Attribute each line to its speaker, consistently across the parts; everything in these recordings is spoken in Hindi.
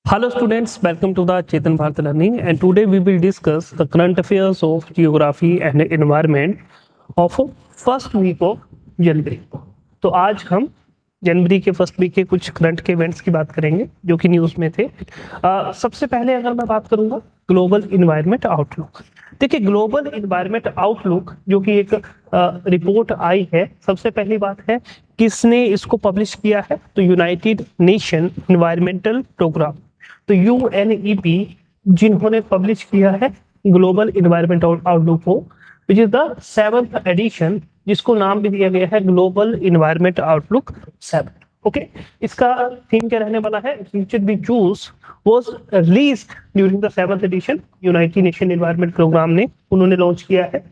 Speaker 1: Hello students, welcome to the Chetan Bharat Learning, and today we will discuss the current affairs of geography and environment of first week of जनवरी। तो आज हम जनवरी के फर्स्ट वीक के कुछ करंट के इवेंट्स की बात करेंगे जो कि न्यूज़ में थे। सबसे पहले अगर मैं बात करूंगा ग्लोबल इन्वायरमेंट आउटलुक। देखिए ग्लोबल इन्वायरमेंट आउटलुक जो कि एक रिपोर्ट आई है, सबसे पहली बात है किसने इसको पब्लिश किया है, तो यूनाइटेड नेशन इन्वायरमेंटल प्रोग्राम, तो यूएनईपी जिन्होंने पब्लिश किया है ग्लोबल इन्वायरमेंट आउटलुक को, which is the 7th addition, जिसको नाम भी दिया गया है ग्लोबल इन्वायरमेंट आउटलुक 7। ओके, इसका थीम क्या रहने वाला है, future we choose was released during the 7th edition. United Nation Environment Programme ने उन्होंने लॉन्च किया है।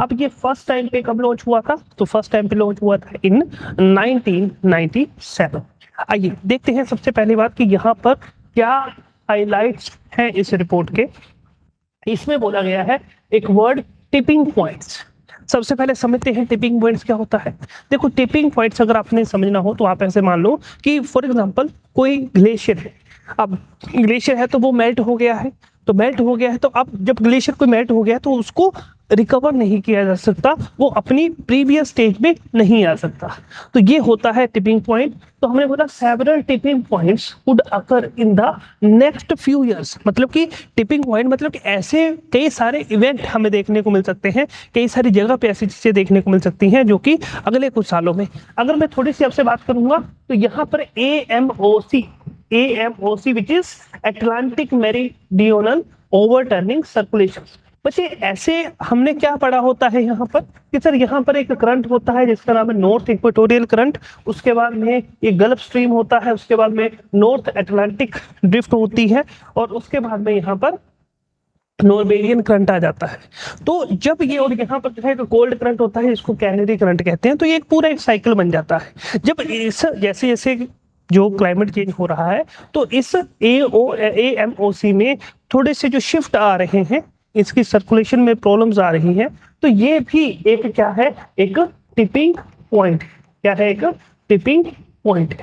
Speaker 1: अब ये फर्स्ट टाइम पे कब लॉन्च हुआ था, तो फर्स्ट टाइम पे लॉन्च हुआ था इन 1997। आइए देखते हैं सबसे पहली बात कि यहाँ पर क्या हाइलाइट्स हैं इस रिपोर्ट के। इसमें बोला गया है एक वर्ड टिपिंग पॉइंट्स। सबसे पहले समझते हैं टिपिंग पॉइंट्स क्या होता है। देखो टिपिंग पॉइंट्स अगर आपने समझना हो तो आप ऐसे मान लो कि फॉर एग्जांपल कोई ग्लेशियर है। अब ग्लेशियर है तो वो मेल्ट हो गया है, तो अब जब ग्लेशियर को मेल्ट हो गया तो उसको रिकवर नहीं किया जा सकता, वो अपनी प्रीवियस स्टेज में नहीं आ सकता, तो ये होता है टिपिंग पॉइंट। तो हमने बोला several tipping points would occur in the next few years, मतलब कि टिपिंग पॉइंट मतलब कि ऐसे कई सारे इवेंट हमें देखने को मिल सकते हैं, कई सारी जगह पे ऐसी चीजें देखने को मिल सकती हैं जो कि अगले कुछ सालों में। अगर मैं थोड़ी सी आपसे बात करूंगा तो यहाँ पर AMOC which is Atlantic meridional overturning circulation. बच्चे ऐसे हमने क्या पढ़ा होता है यहाँ पर कि सर यहाँ पर एक करंट होता है जिसका नाम है नॉर्थ इक्वेटोरियल करंट, उसके बाद में ये गल्फ स्ट्रीम होता है, उसके बाद में नॉर्थ अटलांटिक ड्रिफ्ट होती है, और उसके बाद में यहाँ पर नॉर्वेजियन करंट आ जाता है। तो जब ये और यहाँ पर जो है कोल्ड करंट होता है, इसको कैनेडी करंट कहते हैं। तो ये एक पूरा एक साइकिल बन जाता है। जब इस जैसे जैसे जो क्लाइमेट चेंज हो रहा है तो इस AMOC में थोड़े से जो शिफ्ट आ रहे हैं, इसकी सर्कुलेशन में प्रॉब्लम्स आ रही हैं, तो ये भी एक क्या है, एक टिपिंग पॉइंट। क्या है, एक टिपिंग पॉइंट।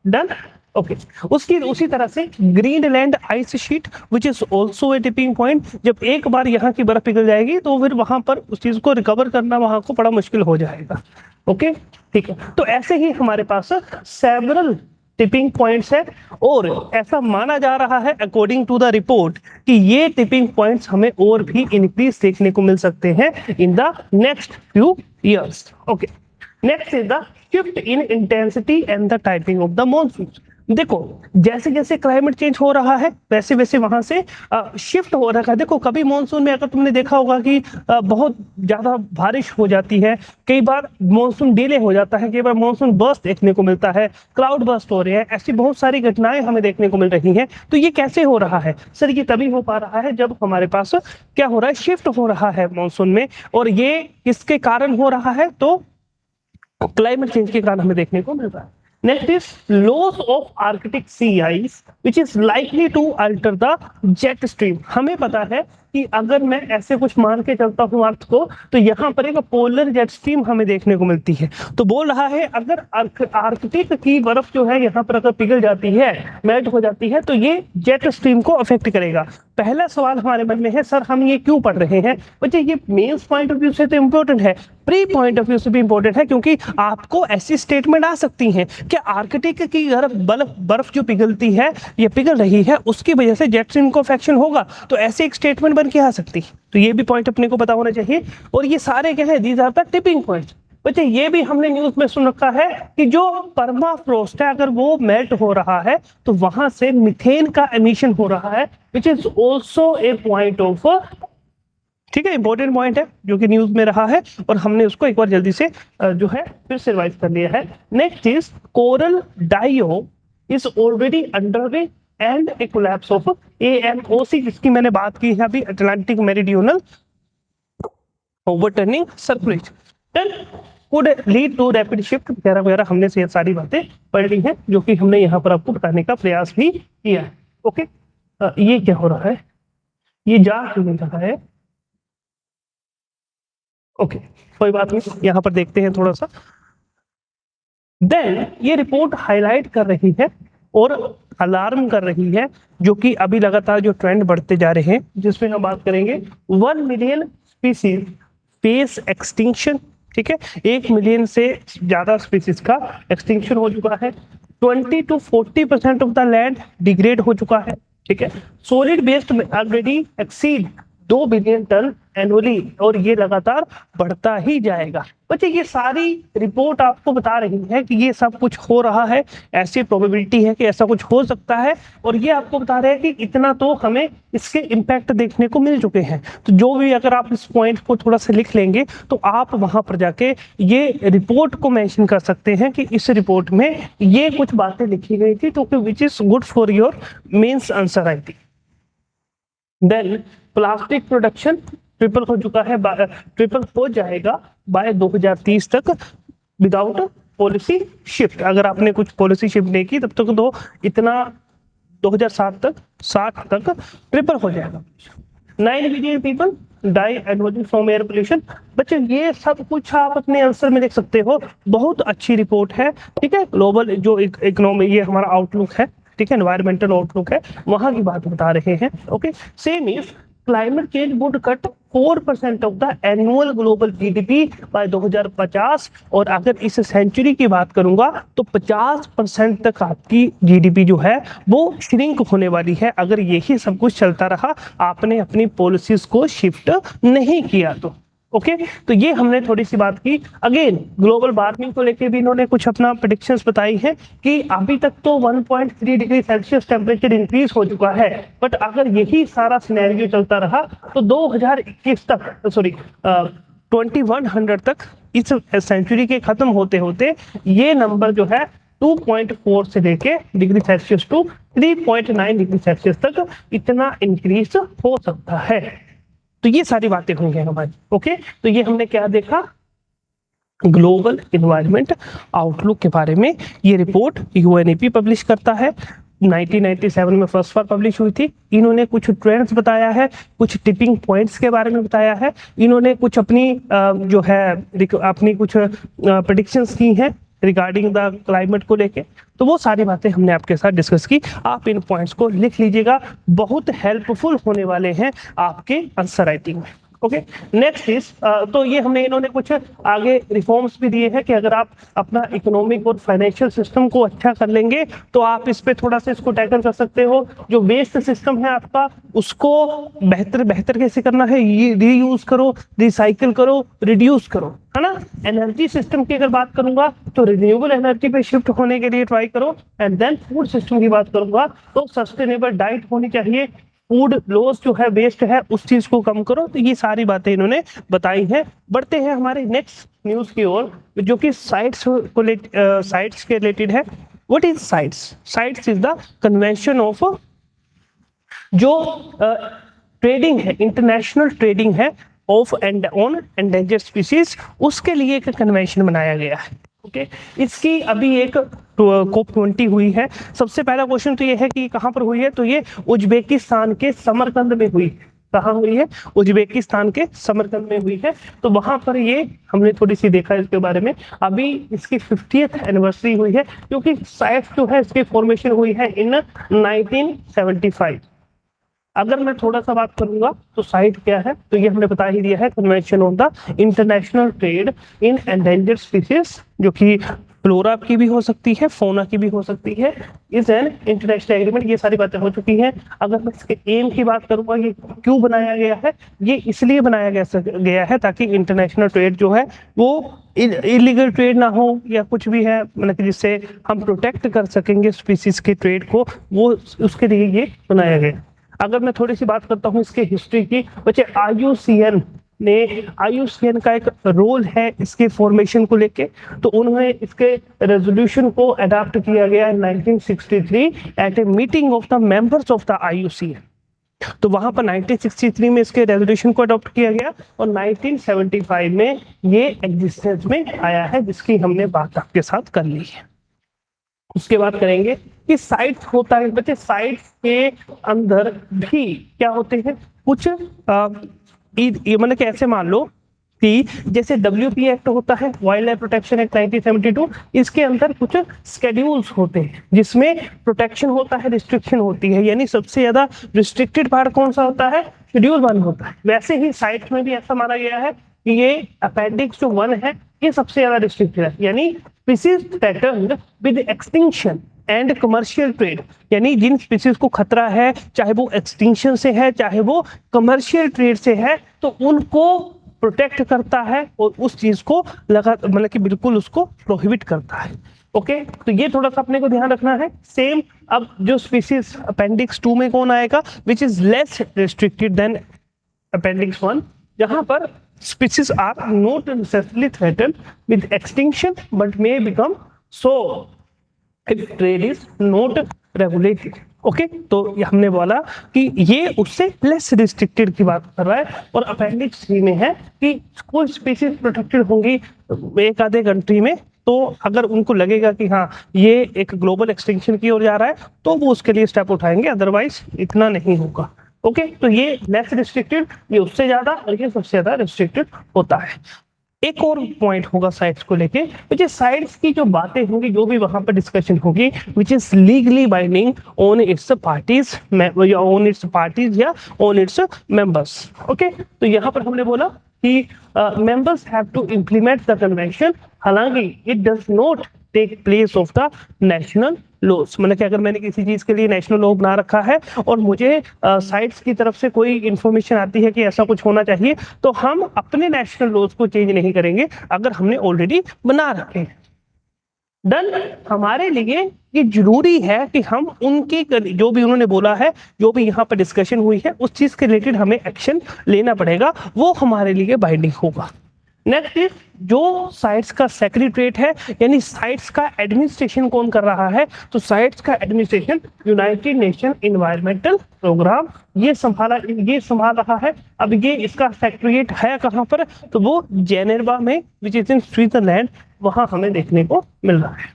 Speaker 1: Done, okay. उसकी उसी तरह से Greenland ice sheet which is also a tipping point. जब एक बार यहाँ की बर्फ पिघल जाएगी तो फिर वहां पर उस चीज को रिकवर करना वहां को बड़ा मुश्किल हो जाएगा। ओके, ठीक है। तो ऐसे ही हमारे पास सेवरल टिपिंग पॉइंट्स है, और ऐसा माना जा रहा है अकॉर्डिंग टू द रिपोर्ट कि ये टिपिंग पॉइंट्स हमें और भी इंक्रीज देखने को मिल सकते हैं in the next few years. Okay, next is the shift in intensity and the typing of the monsoon. देखो जैसे जैसे क्लाइमेट चेंज हो रहा है वैसे वैसे वहां से शिफ्ट हो रहा है। देखो कभी मॉनसून में अगर तुमने देखा होगा कि बहुत ज्यादा बारिश हो जाती है, कई बार मॉनसून डिले हो जाता है, कई बार मॉनसून बर्स्ट देखने को मिलता है, क्लाउड बर्स्ट हो रहे हैं, ऐसी बहुत सारी घटनाएं हमें देखने को मिल रही हैं। तो ये कैसे हो रहा है सर, ये तभी हो पा रहा है जब हमारे पास क्या हो रहा है, शिफ्ट हो रहा है मॉनसून में। और ये किसके कारण हो रहा है, तो क्लाइमेट चेंज के कारण हमें देखने को मिल रहा है। Next is loss of Arctic sea ice, which is likely to alter the jet stream। हमें पता है कि अगर मैं ऐसे कुछ मान के चलता हूँ अर्थ को, तो यहाँ पर एक पोलर जेट स्ट्रीम हमें देखने को मिलती है। तो बोल रहा है अगर आर्कटिक की बर्फ जो है यहाँ पर अगर पिघल जाती है, मेल्ट हो जाती है, तो ये जेट स्ट्रीम को अफेक्ट करेगा। पहला सवाल हमारे मन में है, सर हम ये क्यों पढ़ रहे हैं? बच्चे ये मेंस पॉइंट ऑफ व्यू से तो इंपॉर्टेंट है, प्री पॉइंट ऑफ व्यू से भी इंपॉर्टेंट है, क्योंकि आपको ऐसी स्टेटमेंट आ सकती हैं कि आर्कटिक की बर्फ जो पिघलती है, ये पिघल रही है, उसकी वजह से जेट स्ट्रीम को अफेक्शन होगा। तो ऐसे एक स्टेटमेंट बन के आ सकती, तो ये भी पॉइंट अपने को पता होना चाहिए। और ये सारे क्या है, these are the tipping points. बच्चे ये भी हमने न्यूज में सुन रखा है कि जो परमाफ्रोस्ट है अगर वो मेल्ट हो रहा है तो वहां से मीथेन का एमिशन हो रहा है, which is also a point of, ठीक है, इंपॉर्टेंट पॉइंट है जो कि न्यूज में रहा है, और हमने उसको एक बार जल्दी से जो है फिर से रिवाइज कर लिया है। Next is coral die off is already underway and a collapse of AMOC, जिसकी मैंने बात की है अभी, Atlantic meridional overturning circulation would lead to rapid shift वगैरह वगैरह। हमने से सारी बातें पढ़ ली हैं जो कि हमने यहाँ पर आपको बताने का प्रयास भी किया है। ओके, ये क्या हो रहा है, ये जा क्यों नहीं रहा है? ओके, कोई बात नहीं, यहाँ पर देखते हैं थोड़ा सा। देन ये रिपोर्ट हाईलाइट कर रही है और अलार्म कर रही है, जो कि अभी लगातार जो ट्रेंड बढ़ते जा रहे हैं, जिसमें हम बात करेंगे 1 मिलियन स्पीसीज फेस एक्सटिंक्शन। ठीक है, 1 मिलियन से ज्यादा स्पीसीज का एक्सटिंक्शन हो चुका है। 20 to 40% of the land degrade हो चुका है। ठीक है, सॉलिड वेस्ट में already exceed 2 billion ton annually, और ये लगातार बढ़ता ही जाएगा। बच्चे ये सारी रिपोर्ट आपको बता रही है कि ये सब कुछ हो रहा है, ऐसी प्रोबेबिलिटी है कि ऐसा कुछ हो सकता है, और ये आपको बता रहे हैं कि इतना तो हमें इसके इम्पैक्ट देखने को मिल चुके हैं। तो जो भी अगर आप इस पॉइंट को थोड़ा सा लिख लेंगे तो आप वहां पर जाके ये रिपोर्ट को मेंशन कर सकते हैं कि इस रिपोर्ट में ये कुछ बातें लिखी गई थी, तो which is good for your mains answer I think. Then plastic production triple हो चुका है, ट्रिपल हो जाएगा बाय 2030 तक विदाउट पॉलिसी शिफ्ट। अगर आपने कुछ पॉलिसी शिफ्ट नहीं की तब तक तो इतना 2060 तक ट्रिपल हो जाएगा। 9 billion people die annually from air pollution. बच्चे ये सब कुछ आप अपने आंसर में देख सकते हो, बहुत अच्छी रिपोर्ट है। ठीक है, ग्लोबल जो इकोनॉमी, ये हमारा आउटलुक है, ठीक है, एनवायरमेंटल आउटलुक है, वहां की बात बता रहे हैं। Okay, same is climate change would cut 4% of the annual global GDP bye 2050, और अगर इस सेंचुरी की बात करूंगा तो 50% तक आपकी जीडीपी जो है वो श्रिंक होने वाली है, अगर यही सब कुछ चलता रहा, आपने अपनी पॉलिसीज को शिफ्ट नहीं किया तो। ओके, तो ये हमने थोड़ी सी बात की। अगेन ग्लोबल वार्मिंग को लेके भी इन्होंने कुछ अपना प्रेडिक्शंस बताई है कि अभी तक तो 1.3 डिग्री सेल्सियस टेम्परेचर इंक्रीज हो चुका है, बट अगर यही सारा सिनेरियो चलता रहा तो 2021 तक, सॉरी 2100 तक, इस सेंचुरी के खत्म होते होते ये नंबर जो है 2.4 से लेके degree Celsius to 3.9 degree Celsius तक इतना इंक्रीज हो सकता है। तो ये सारी बातें हुई हैं हमारी। ओके, तो ये हमने क्या देखा, ग्लोबल एनवायरनमेंट आउटलुक के बारे में। ये रिपोर्ट यूएनईपी पब्लिश करता है, 1997 में फर्स्ट बार पब्लिश हुई थी। इन्होंने कुछ ट्रेंड्स बताया है, कुछ टिपिंग पॉइंट्स के बारे में बताया है, इन्होंने कुछ अपनी जो है अपनी कुछ प्रेडिक्शंस की हैं रिगार्डिंग द क्लाइमेट को लेके। तो वो सारी बातें हमने आपके साथ डिस्कस की, आप इन पॉइंट्स को लिख लीजिएगा, बहुत हेल्पफुल होने वाले हैं आपके आंसर राइटिंग में। ओके, नेक्स्ट इज, तो ये हमने इन्होंने कुछ आगे रिफॉर्म्स भी दिए हैं कि अगर आप अपना इकोनॉमिक और फाइनेंशियल सिस्टम को अच्छा कर लेंगे तो आप इस पे थोड़ा सा इसको टैकल कर सकते हो। जो वेस्ट सिस्टम है आपका, उसको बेहतर कैसे करना है, ये रीयूज करो, रिसाइकिल करो, रिड्यूस करो, है ना। एनर्जी सिस्टम की अगर बात करूंगा तो रिन्यूएबल एनर्जी पे शिफ्ट होने के लिए ट्राई करो। एंड देन फूड सिस्टम की बात करूंगा तो सस्टेनेबल डाइट होनी चाहिए, फूड लॉस जो है, वेस्ट है, उस चीज को कम करो। तो ये सारी बातें इन्होंने बताई हैं। बढ़ते हैं हमारे नेक्स्ट न्यूज की ओर, जो कि साइट्स के रिलेटेड है। What is sites? Sites is the convention of जो ट्रेडिंग है, इंटरनेशनल ट्रेडिंग है of and on endangered species, उसके लिए एक कन्वेंशन बनाया गया है। ओके, इसकी अभी एक COP20 हुई है। सबसे पहला क्वेश्चन तो ये है कि कहाँ पर हुई है, तो ये उज्बेकिस्तान के समरकंद में हुई। कहाँ हुई है? उज्बेकिस्तान के समरकंद में हुई है। तो वहां पर ये हमने थोड़ी सी देखा इसके बारे में। अभी इसकी 50th एनिवर्सरी हुई है, क्योंकि साइट जो है इसकी फॉर्मेशन हुई है इन 1975। अगर मैं थोड़ा सा बात करूंगा तो साइट क्या है, तो ये हमने बता ही दिया है, convention on the international trade in endangered species, जो कि फ्लोरा की भी हो सकती है, फोना की भी हो सकती है, इज एन इंटरनेशनल एग्रीमेंट। ये सारी बातें हो चुकी हैं। अगर मैं इसके एम की बात करूंगा, ये क्यों बनाया गया है, ये इसलिए बनाया गया है ताकि इंटरनेशनल ट्रेड जो है वो इलीगल ट्रेड ना हो या कुछ भी है, मतलब कि जिससे हम प्रोटेक्ट कर सकेंगे स्पीसीज के ट्रेड को, वो उसके लिए ये बनाया गया। अगर मैं थोड़ी सी बात करता हूँ इसके हिस्ट्री की, बच्चे आईयूसीएन का एक रोल है इसके फॉर्मेशन को लेके। तो उन्होंने इसके रेजोल्यूशन को अडॉप्ट किया गया 1963 at a meeting of the members of the IUCN. तो वहां पर 1963 में इसके रेजोल्यूशन को अडॉप्ट किया गया और 1975 में ये एग्जिस्टेंस में आया है, जिसकी हमने बात आपके साथ कर ली है। उसके बाद करेंगे कि साइट्स होता है बच्चे, साइट्स के अंदर भी क्या होते हैं कुछ, मतलब कैसे मान लो कि जैसे WP एक्ट होता है, वाइल्ड लाइफ प्रोटेक्शन एक्ट 1972, इसके अंदर कुछ स्केड्यूल्स होते हैं जिसमें प्रोटेक्शन होता है, रिस्ट्रिक्शन होती है। यानी सबसे ज्यादा रिस्ट्रिक्टेड पार्ट कौन सा होता है? शेड्यूल 1 होता है। वैसे ही साइट्स में भी ऐसा माना गया है कि ये अपेंडिक्स जो 1 है ये सबसे ज्यादा रिस्ट्रिक्टेड है। यानी species threatened with extinction and commercial trade, यानी जिन स्पीसीज को खतरा है, चाहे वो एक्सटिंक्शन से है चाहे वो कमर्शियल ट्रेड से है, तो उनको प्रोटेक्ट करता है और उस चीज को लगा मतलब कि बिल्कुल उसको प्रोहिबिट करता है। ओके, तो ये थोड़ा सा अपने को ध्यान रखना है। सेम अब जो स्पीसीज अपेंडिक्स 2 में कौन आएगा? Which is less restricted than appendix 1, जहां पर species are not necessarily threatened with extinction but may become so if trade is not regulated। Okay, तो ये हमने बोला कि ये उससे लेस रिस्ट्रिक्टेड की बात कर रहा है। और अपेंडिक्स 3 में है कि कोई स्पीसीज प्रोटेक्टेड होंगी एक आधे कंट्री में, तो अगर उनको लगेगा कि हाँ ये एक ग्लोबल एक्सटिंक्शन की ओर जा रहा है तो वो उसके लिए स्टेप उठाएंगे, अदरवाइज इतना नहीं होगा। ओके, तो ये लेस रिस्ट्रिक्टेड, ये उससे ज्यादा, और ये सबसे ज्यादा रिस्ट्रिक्टेड होता है। एक और पॉइंट होगा साइट्स को लेके, विच इज साइट्स की जो बातें होंगी, जो भी वहां पर डिस्कशन होगी, which is legally binding on its parties या ऑन इट्स पार्टीज या ऑन इट्स मेंबर्स। ओके, तो यहाँ पर हमने बोला कि members have to implement the convention, हालांकि it does not take place of the national laws. मतलब कि अगर मैंने किसी चीज के लिए नेशनल लॉ बना रखा है और मुझे साइट्स की तरफ से कोई इंफॉर्मेशन आती है कि ऐसा कुछ होना चाहिए, तो हम अपने नेशनल लॉज को चेंज नहीं करेंगे अगर हमने ऑलरेडी बना रखे हैं। डन, हमारे लिए ये जरूरी है कि हम उनकी जो भी उन्होंने बोला है, जो भी यहाँ पर डिस्कशन हुई है, उस चीज के रिलेटेड हमें एक्शन लेना पड़ेगा, वो हमारे लिए बाइंडिंग होगा। नेक्स्ट इज जो साइट्स का सेक्रेटरीट है, यानी साइट्स का एडमिनिस्ट्रेशन कौन कर रहा है? तो साइट्स का administration United Nation Environmental Programme ये संभाल रहा है। अब ये इसका सेक्रेटरीट है कहाँ पर? तो वो जेनेवा में, विच इज इन स्विट्जरलैंड, वहां हमें देखने को मिल रहा है।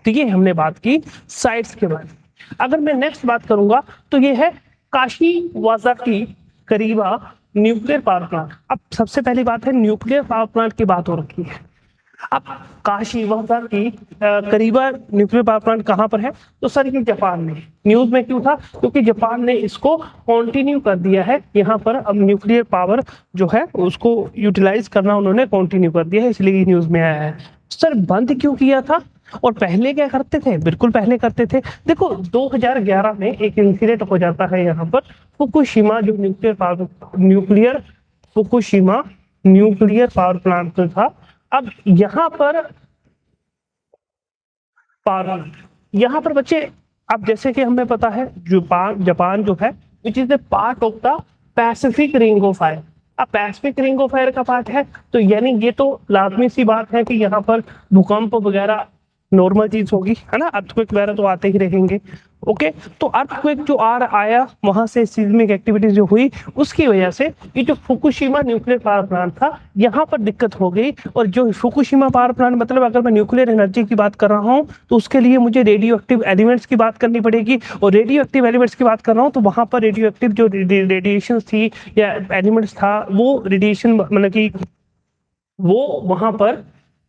Speaker 1: तो ये हमने बात की साइट्स के बारे में। अगर मैं नेक्स्ट बात करूंगा तो ये है काशीवाज़ाकी करीबा न्यूक्लियर पावर प्लांट। अब सबसे पहली बात है, न्यूक्लियर पावर प्लांट की बात हो रखी है। अब काशीवाज़ाकी करीबा न्यूक्लियर पावर प्लांट कहाँ पर है? तो सर ये जापान में। न्यूज में क्यों था? क्योंकि जापान ने इसको कंटिन्यू कर दिया है। यहाँ पर अब न्यूक्लियर पावर जो है उसको यूटिलाइज करना उन्होंने कंटिन्यू कर दिया है, इसलिए न्यूज में आया है। सर बंद क्यों किया था और पहले क्या करते थे? बिल्कुल पहले करते थे। देखो 2011 में एक इंसिडेंट हो जाता है यहाँ पर, फुकुशिमा जो फुकुशिमा न्यूक्लियर पावर प्लांट था। अब यहाँ पर बच्चे, अब जैसे कि हमें पता है जापान जो है which is a part of the Pacific ring of fire. अब पैसिफिक रिंग ऑफ फायर का पार्ट है, तो यानी ये तो लाजमी सी बात है कि यहाँ पर भूकंप वगैरह नॉर्मल चीज होगी, है ना, अर्थक्वेक वगैरह तो आते ही रहेंगे। ओके, तो अर्थक्वेक जो आया वहां से सीस्मिक एक्टिविटीज जो हुई, उसकी वजह से ये जो फुकुशिमा न्यूक्लियर पावर प्लांट था यहाँ पर दिक्कत हो गई। और जो फुकुशिमा पावर प्लांट, मतलब अगर मैं न्यूक्लियर एनर्जी की बात कर रहा हूँ तो उसके लिए मुझे रेडियो एक्टिव एलिमेंट्स की बात करनी पड़ेगी। और रेडियो एक्टिव एलिमेंट्स की बात कर रहा हूँ तो वहां पर रेडियो एक्टिव जो रेडिएशन थी या एलिमेंट्स था, वो रेडिएशन मतलब कि वो वहां पर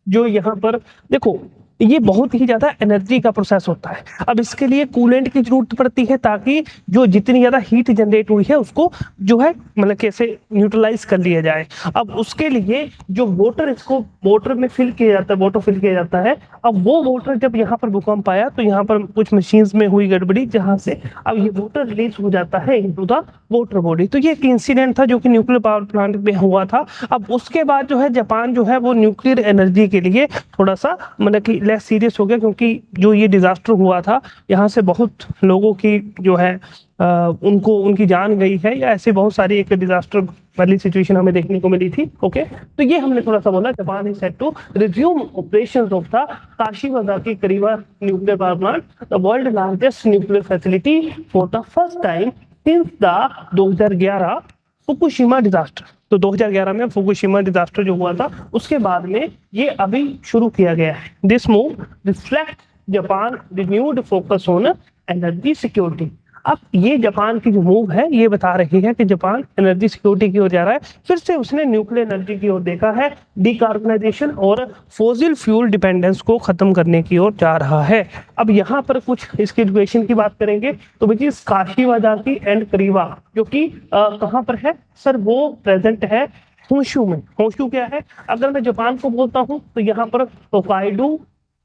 Speaker 1: जो यहाँ पर देखो ये बहुत ही ज्यादा एनर्जी का प्रोसेस होता है। अब इसके लिए कूलेंट की जरूरत पड़ती है ताकि जो जितनी ज्यादा हीट जनरेट हुई है उसको जो है मतलब कैसे न्यूट्रलाइज कर लिया जाए। अब उसके लिए जो वाटर, इसको वाटर में फिल किया जाता है। अब वो वाटर जब यहाँ पर भूकंप आया तो यहाँ पर कुछ मशीन्स में हुई गड़बड़ी, जहाँ से अब ये वाटर रिलीज हो जाता है इनटू द वाटर बॉडी। तो ये एक इंसिडेंट था जो कि न्यूक्लियर पावर प्लांट में हुआ था। अब उसके बाद जो है जापान जो है वो न्यूक्लियर एनर्जी के लिए थोड़ा सा मतलब कि लेस सीरियस हो गया, क्योंकि जो ये डिजास्टर हुआ था यहाँ से बहुत लोगों की जो है उनकी जान गई है, या ऐसे बहुत सारी एक डिजास्टर वाली सिचुएशन हमें देखने को मिली थी। ओके, तो ये हमने थोड़ा सा बोला, Japan is set to resume operations of the Kashiwazaki Kariwa nuclear power plant, the world largest nuclear facility for the first time since the 2011 Fukushima disaster. तो 2011 में फुकुशिमा डिजास्टर जो हुआ था उसके बाद में ये अभी शुरू किया गया है। This move reflect Japan renewed focus on energy security. अब ये जापान की जो मूव है ये बता रही है कि जापान एनर्जी सिक्योरिटी की ओर जा रहा है, फिर से उसने न्यूक्लियर एनर्जी की ओर देखा है, डिकार्बनाइजेशन और फॉसिल फ्यूल डिपेंडेंस को खत्म करने की ओर जा रहा है। अब यहाँ पर कुछ इसकी एजुकेशन की बात करेंगे तो विच इज काशीवाजाकी एंड करीबा, जो कि कहाँ पर है सर, वो प्रेजेंट है होशू में। होशू क्या है, अगर मैं जापान को बोलता हूँ तो यहाँ पर होकाइडो,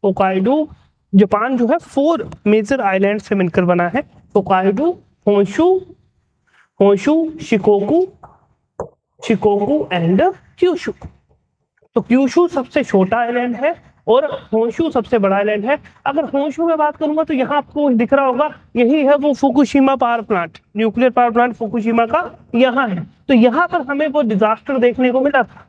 Speaker 1: होकाइडो जापान जो है 4 मेजर आइलैंड से मिलकर बना है, Hokkaido, Honshu, Honshu, Shikoku, Shikoku and Kyushu. तो क्यूशू सबसे छोटा आइलैंड है और होशू सबसे बड़ा आइलैंड है। अगर होशू में बात करूंगा तो यहाँ आपको दिख रहा होगा, यही है वो Fukushima power plant, nuclear power plant Fukushima का यहाँ है। तो यहाँ पर हमें वो डिजास्टर देखने को मिला था,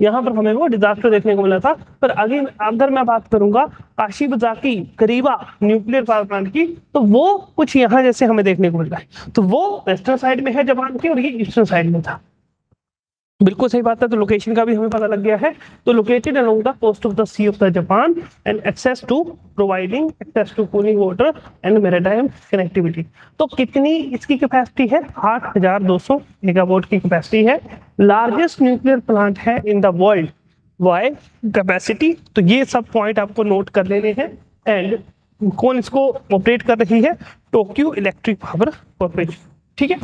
Speaker 1: यहाँ पर हमें वो डिजास्टर देखने को मिला था। पर आगे अगर मैं बात करूंगा काशीवाजाकी करीबा न्यूक्लियर पावर प्लांट की, तो वो कुछ यहाँ जैसे हमें देखने को मिल रहा है। तो वो वेस्टर्न साइड में है जापान के और ये ईस्टर्न साइड में था। बिल्कुल सही बात है। तो लोकेशन का भी हमें पता लग गया है। तो located along the coast of the sea of the Japan and access to providing access to cooling water and maritime connectivity. तो कितनी इसकी कैपेसिटी है, 8200 मेगावाट की कैपेसिटी है। लार्जेस्ट न्यूक्लियर प्लांट है in the world by capacity. तो ये सब पॉइंट आपको नोट कर लेने हैं। एंड कौन इसको ऑपरेट कर रही है, टोक्यो इलेक्ट्रिक पावर कॉर्पोरेशन। ठीक है,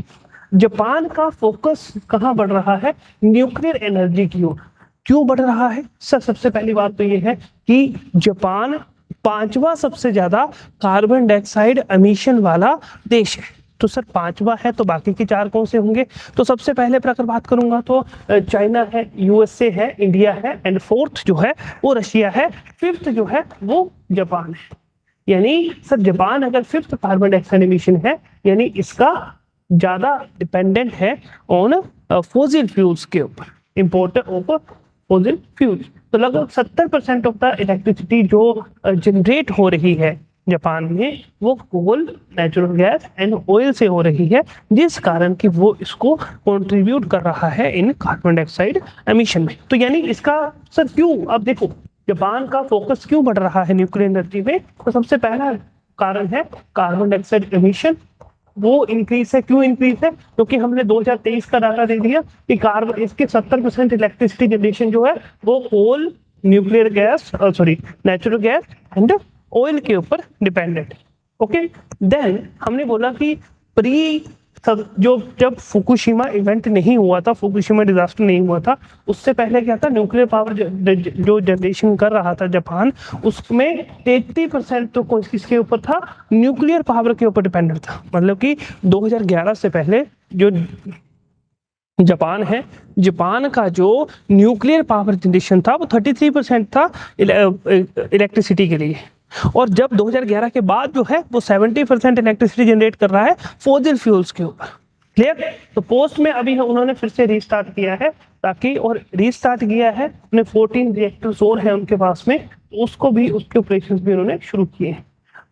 Speaker 1: जापान का फोकस कहाँ बढ़ रहा है, न्यूक्लियर एनर्जी की ओर। क्यों बढ़ रहा है सर, सबसे पहली बात तो ये है कि जापान 5वां सबसे ज्यादा कार्बन डाइऑक्साइड एमिशन वाला देश है। तो सर 5वां है तो बाकी के 4 कौन से होंगे, तो सबसे पहले पर अगर बात करूंगा तो चाइना है, यूएसए है, इंडिया है एंड 4th जो है वो रशिया है, 5th जो है वो जापान है। यानी सर जापान अगर 5th कार्बन डाइऑक्साइड एमिशन है, यानी इसका ज्यादा डिपेंडेंट है ऑन फॉसिल फ्यूल्स के ऊपर, इंपोर्टर ऑफ फॉसिल फ्यूल्स। तो लगभग 70% ऑफ द इलेक्ट्रिसिटी जो जनरेट हो रही है जापान में वो कोल, नेचुरल गैस एंड ऑयल से हो रही है, जिस कारण कि वो इसको कंट्रीब्यूट कर रहा है इन कार्बन डाइऑक्साइड एमिशन में। तो यानी इसका सर क्यों, अब देखो जापान का फोकस क्यों बढ़ रहा है न्यूक्लियर एनर्जी में, तो सबसे पहला कारण है कार्बन डाइऑक्साइड एमिशन, वो इंक्रीज है। क्यों इंक्रीज है, क्योंकि हमने 2023 का डाटा दे दिया कि कार्बन इसके 70% इलेक्ट्रिसिटी जनरेशन जो है वो coal, nuclear gas, sorry natural gas and oil के ऊपर डिपेंडेंट। ओके, देन हमने बोला कि प्री जो जब फुकुशिमा इवेंट नहीं हुआ था, फुकुशिमा डिजास्टर नहीं हुआ था, उससे पहले क्या था, न्यूक्लियर पावर जो जनरेशन कर रहा था जापान, उसमें 83% तो किसके ऊपर था, न्यूक्लियर पावर के ऊपर डिपेंडेंट था। मतलब कि 2011 से पहले जो जापान है, जापान का जो न्यूक्लियर पावर जनरेशन था वो 33% था इलेक्ट्रिसिटी के लिए, और जब 2011 के बाद जो है वो 70% इलेक्ट्रिसिटी जनरेट कर रहा है फॉसिल फ्यूल्स के ऊपर। क्लियर, तो पोस्ट में अभी उन्होंने फिर से रीस्टार्ट किया है, ताकि और रीस्टार्ट किया है उन्हें 14 रिएक्टर्स और है उनके पास में, तो उसको भी, उसके ऑपरेशंस भी उन्होंने शुरू किए हैं।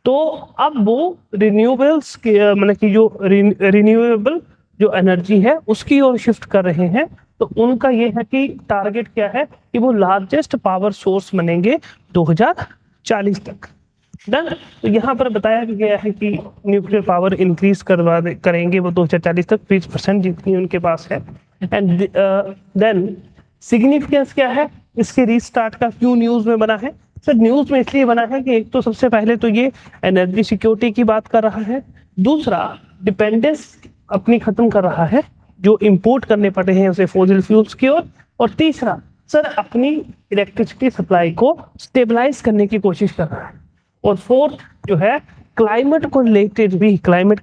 Speaker 1: तो अब वो रिन्यूएबल्स के मतलब कि जो रिन्यूएबल जो एनर्जी है उसकी ओर शिफ्ट कर रहे हैं। तो उनका ये है कि टारगेट क्या है कि वो लार्जेस्ट पावर सोर्स बनेंगे 2040 तक। डन, तो यहाँ पर बताया गया है कि न्यूक्लियर पावर इंक्रीज करेंगे वो 2040 तक 20% जितनी उनके पास है। एंड देन सिग्निफिकेंस क्या है इसके रीस्टार्ट का, क्यों न्यूज में बना है सर, न्यूज में इसलिए बना है कि एक तो सबसे पहले तो ये एनर्जी सिक्योरिटी की बात कर रहा है, दूसरा डिपेंडेंस अपनी खत्म कर रहा है जो इंपोर्ट करने पड़ रहे हैं उसे फॉसिल फ्यूल्स की ओर, और तीसरा सर अपनी इलेक्ट्रिसिटी सप्लाई को स्टेबलाइज करने की कोशिश कर रहा है, और 4th जो है क्लाइमेट को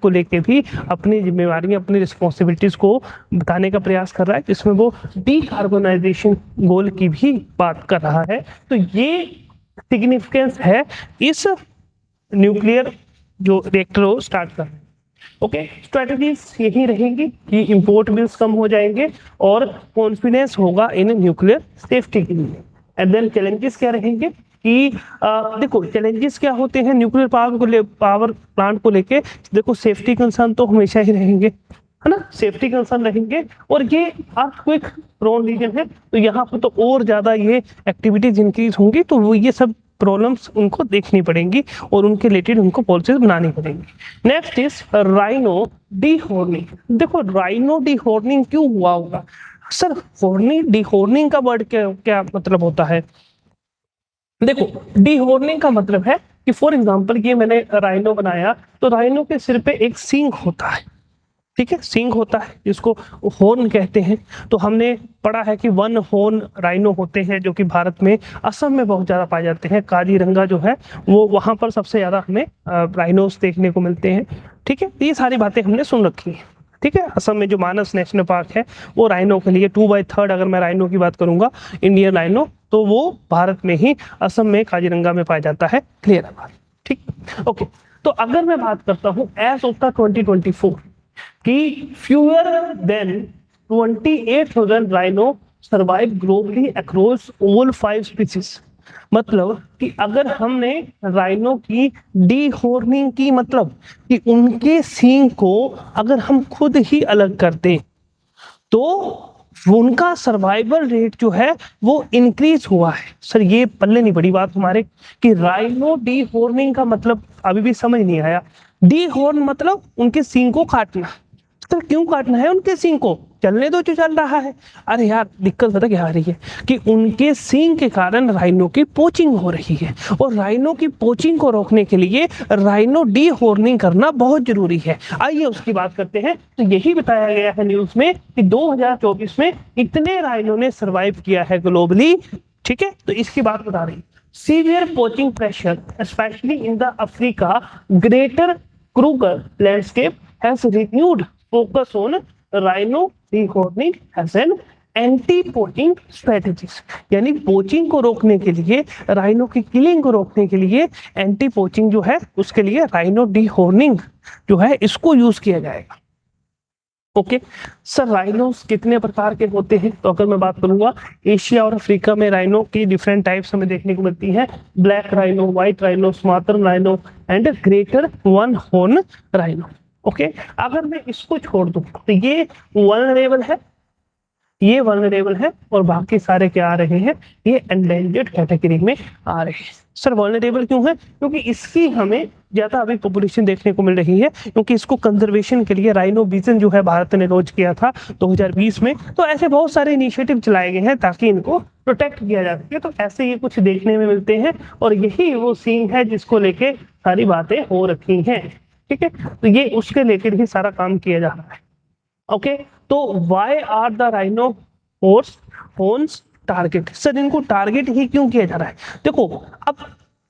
Speaker 1: लेके भी अपनी जिम्मेवारियां, अपनी रिस्पॉन्सिबिलिटीज को बताने का प्रयास कर रहा है, जिसमें वो डीकार्बोनाइजेशन गोल की भी बात कर रहा है। तो ये सिग्निफिकेंस है इस न्यूक्लियर जो रिएक्टर को स्टार्ट करना। ओके, स्ट्रेटजीज यही रहेंगी कि इंपोर्ट बिल्स कम हो जाएंगे और कॉन्फिडेंस होगा इन न्यूक्लियर सेफ्टी के लिए। एंड देन चैलेंजेस क्या रहेंगे कि देखो चैलेंजेस क्या होते हैं न्यूक्लियर पावर प्लांट को लेके, देखो सेफ्टी कंसर्न तो हमेशा ही रहेंगे, है ना, सेफ्टी कंसर्न रहेंगे, और ये अर्थक्वेक प्रोन रीजन है, तो यहाँ पर तो और ज्यादा ये एक्टिविटीज इंक्रीज होंगी, तो वो ये सब प्रॉब्लम्स उनको देखनी पड़ेंगी और उनके रिलेटेड उनको पॉलिसीज बनानी पड़ेंगी। Next is rhino dehorning. देखो राइनो डीहॉर्निंग क्यों हुआ होगा सर? हॉर्निंग डीहॉर्निंग का वर्ड क्या क्या मतलब होता है? देखो डीहॉर्निंग का मतलब है कि फॉर एग्जांपल ये मैंने राइनो बनाया तो राइनो के सिर पे एक सींग होता है, ठीक है, सींग होता है जिसको हॉर्न कहते हैं। तो हमने पढ़ा है कि वन हॉर्न राइनो होते हैं जो कि भारत में असम में बहुत ज़्यादा पाए जाते हैं। काजीरंगा जो है वो वहाँ पर सबसे ज़्यादा हमें राइनोस देखने को मिलते हैं, ठीक है। तो ये सारी बातें हमने सुन रखी हैं, ठीक है। असम में जो मानस नेशनल पार्क है वो राइनो के लिए 2/3 अगर मैं राइनो की बात करूंगा इंडियन राइनो तो वो भारत में ही असम में काजीरंगा में पाया जाता है। क्लियर है बात? ठीक, ओके। तो अगर मैं बात करता हूँ एज ऑफ द 2024 कि fewer than 28,000 rhino survive globally across all 5 species। मतलब कि अगर हमने राइनो की डीहॉर्निंग की मतलब कि उनके सींग को अगर हम खुद ही अलग कर दें तो उनका सर्वाइवल रेट जो है वो इंक्रीज हुआ है। सर ये पल्ले नहीं पड़ी बात हमारे कि राइनो डीहॉर्निंग का मतलब अभी भी समझ नहीं आया। डीहॉर्न मतलब उनके सींग को काटना। तो क्यों काटना है उनके सींग को? चलने दो जो चल रहा है। अरे यार दिक्कत पता क्या आ रही है कि उनके सींग के कारण राइनो की पोचिंग हो रही है और राइनो की पोचिंग को रोकने के लिए राइनो डीहॉर्निंग करना बहुत जरूरी है। आइए उसकी बात करते हैं। तो यही बताया गया है न्यूज में कि 2024 में इतने राइनो ने सर्वाइव किया है ग्लोबली, ठीक है। तो इसकी बात बता रही severe poaching pressure specially in the Africa greater Kruger landscape has renewed focus on rhino dehorning as an anti poaching strategies. यानी पोचिंग को रोकने के लिए, राइनो की किलिंग को रोकने के लिए एंटी पोचिंग जो है उसके लिए राइनो डीहॉर्निंग जो है इसको यूज किया जाएगा। ओके सर राइनोस कितने प्रकार के होते हैं? तो अगर मैं बात करूंगा एशिया और अफ्रीका में राइनो की डिफरेंट टाइप्स हमें देखने को मिलती हैं। Black rhino, white rhino, Sumatran rhino and greater one horn rhino. Okay अगर मैं इसको छोड़ दूं तो ये वल्नरेबल है, ये वल्नरेबल है और बाकी सारे क्या आ रहे हैं? ये एंडेंजर्ड कैटेगरी में आ रहे हैं। सर वल्नरेबल क्यों है? क्योंकि इसकी हमें ज्यादा अभी पॉपुलेशन देखने को मिल रही है, क्योंकि इसको कंजर्वेशन के लिए राइनो विजन जो है भारत ने लॉन्च किया था 2020 में। तो ऐसे बहुत सारे इनिशिएटिव चलाए गए हैं ताकि इनको प्रोटेक्ट किया जा सके। तो ऐसे ये कुछ देखने में मिलते हैं और यही वो सीन है जिसको लेके सारी बातें हो रखी हैं, ठीक है। तो ये उसके लेकर ही सारा काम किया जा रहा है। ओके तो why are the rhino horns target? Sir इनको टारगेट ही क्यों किया जा रहा है? देखो अब